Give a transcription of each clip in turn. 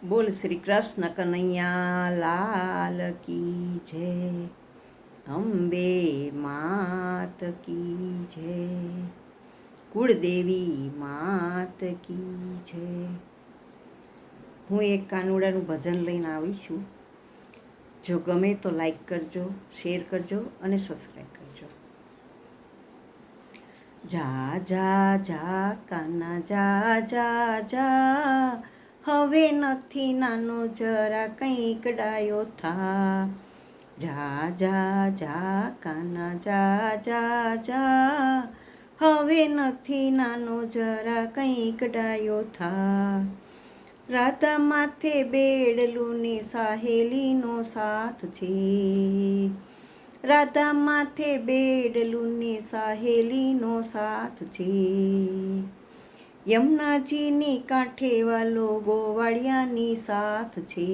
બોલ શ્રી કૃષ્ણ કનૈયા લાલ કી જય. અંબે માત કી જય. કુળદેવી માત કી જય. હું એક કાનુડાનું ભજન લઈને આવી છું. જો ગમે તો લાઈક કરજો, શેર કરજો અને સબસ્ક્રાઈબ કરજો. જા જા જા કાના જા જા જા, હવે નથી નાનો જરા કંઈક ડાયો થા. જા જા જા કાના જા જા જા, હવે નથી નાનો જરા કંઈક ડાયો થા. રાધા માથે બેડલું ને સાહેલીનો સાથ છે. રાધા માથે બેડલું ને સાહેલીનો સાથ છે. યમુનાજીની કાંઠે વાલો ગોવાળિયાની સાથ છે.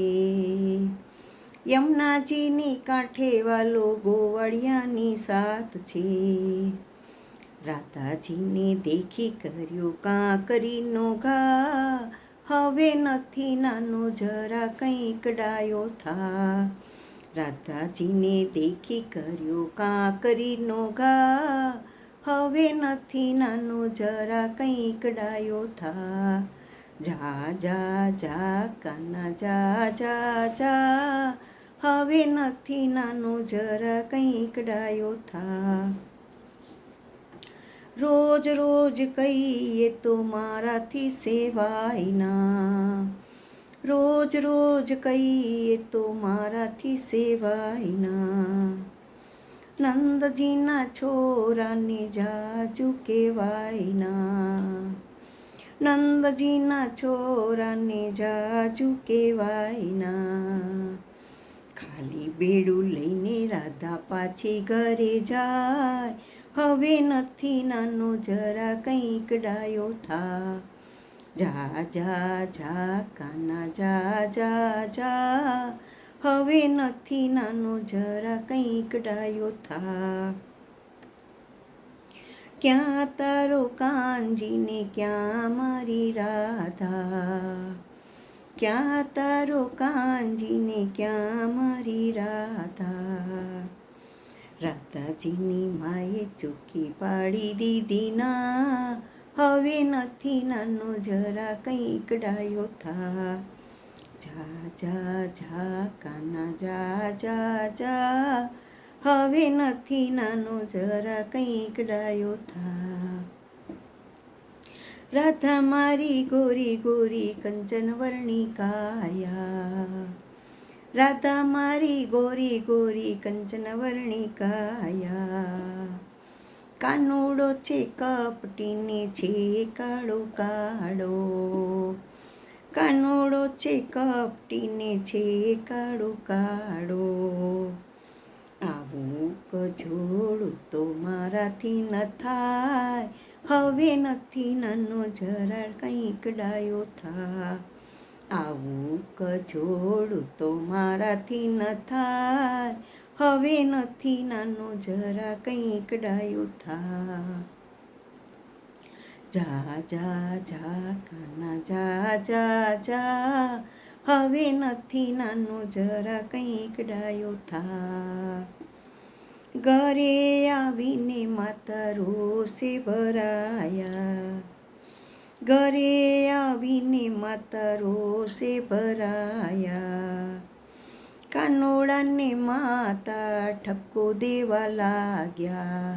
યમુનાજીની કાંઠે વાલો ગોવાળિયાની સાથ છે. રાધાજીને દેખી કર્યો કાંકરીનો ઘા, હવે નથી નાનો જરા કંઈક ડાયો થા. રાધાજીને દેખી કર્યો કાંકરીનો ઘા, હવે નથી નાનો જરા કંઈક ડાયો થા. જા જા જા કાના જા જા જા, હવે નથી નાનો જરા કંઈક ડાયો થા. રોજ રોજ કહીએ તો મારાથી સેવાય ના. રોજ રોજ કહીએ તો મારાથી સેવાય ના. નંદજીના છોરાને જાજુ કહેવાય ના. નંદજીના છોરાને જાજુ કહેવાય ના. ખાલી બેડું લઈને રાધા પાછી ઘરે જાય, હવે નથી નાનો જરા કંઈક ડાયો થા. જા જા જા કાના જા જા જા, હવે નથી નાનો જરા કંઈક ડાયો થા. ક્યાં તારો કાનજીને ક્યાં મારી રાધા. ક્યાં તારો કાનજીને ક્યાં મારી રાધા. રાધાજીની માએ ચોખ્ખી પાડી દીધી ના, હવે નથી નાનો જરા કંઈક ડાયો થા. જા જા જા કાના જા જા જા, હવે નથી નાનો જરા કંઈક ડાયો થા. રાધા મારી ગોરી ગોરી કંચન વર્ણી કાયા. રાધા મારી ગોરી ગોરી કંચન વર્ણી કાયા. કાનુડો છે કપટીને છે કાળો કાળો. કાનુડો છે કપટીને છે કાળો કાળો. આવું કજોડું તો મારાથી ન થાય, હવે નથી નાનો જરા કંઈક ડાયો થા. આવું કજોડું તો મારાથી ન થાય, હવે નથી નાનો જરા કંઈક ડાયો થા. જા જા જા કાના જા જા જા, હવે નથી નાનો જરા કંઈક ડાયો થા. ઘરે આવીને માતા રોષે ભરાયા. ઘરે આવીને માતા રોષે ભરાયા. કાનોડાને માતા ઠપકો દેવા લાગ્યા.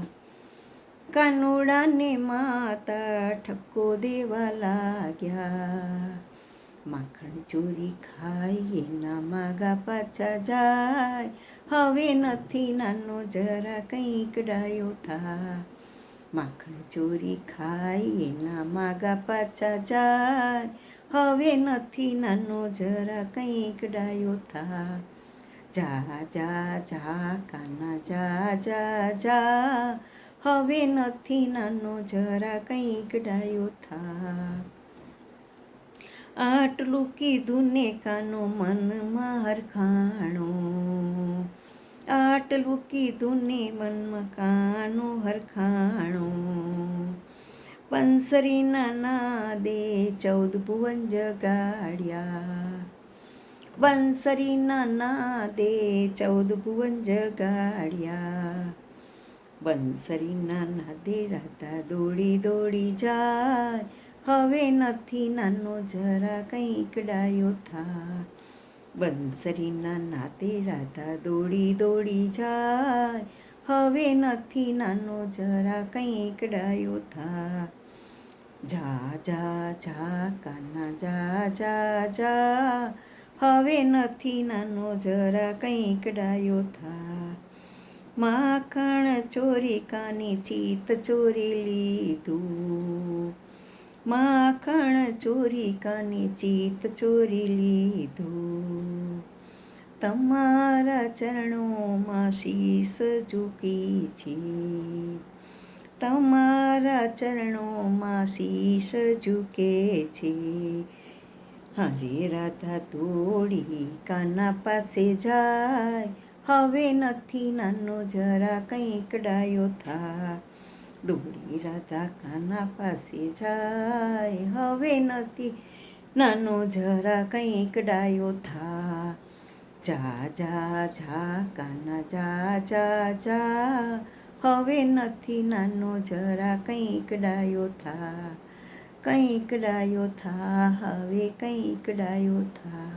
કાનોડાને માતા ઠપકો દેવા લાગ્યા. માખણ ચોરી ખાઈ એના માગા પાછા જાય, હવે નથી નાનો જરા કંઈક ડાયો થા. માખણ ચોરી ખાઈ એના માગા પાછા જાય, હવે નથી નાનો જરા કંઈક ડાયો થા. જા જા જા કાના જા જા જા, હવે નથી નાનો જરા કંઈક ડાયો થા. આટલું કીધું ને કાનો મનમાં હરખાણો. આટલું કીધું ને મનમાં કાનો હરખાણો. બંસરીના નાદે 14 ભુવન જગાડ્યા. બંસરીના નાદે 14 ભુવન જગાડ્યા. બંસરીના નાદે રાધા દોડી દોડી જાય, હવે નથી નાનો જરા કંઈક ડાયો થા. બંસરીના નાદે રાધા દોડી દોડી જાય, હવે નથી નાનો જરા કંઈક ડાયો થા. જા જા જા કાના જા જા જા, હવે નથી નાનો જરા કંઈક ડાયો થા. માખણ ચોરી કાની ચિત ચોરી લીધું, માખણ ચોરી કાની ચિત ચોરી લીધું. તમારા ચરણોમાં શીશ ઝૂકી છે, તમારા ચરણોમાં શીશ ઝૂકે છે. હરે રાધા દોડી કાના પાસે જાય, હવે નથી નાનો જરા કંઈક ડાયો થા. દોડી રાધા કાના પાસે જાય, હવે નથી નાનો જરા કંઈક ડાયો થા. જા જા જા કાના જા જા જા, હવે નથી નાનો જરા કંઈક ડાયો થા. કંઈક ડાયો થા, હવે કંઈક ડાયો થા.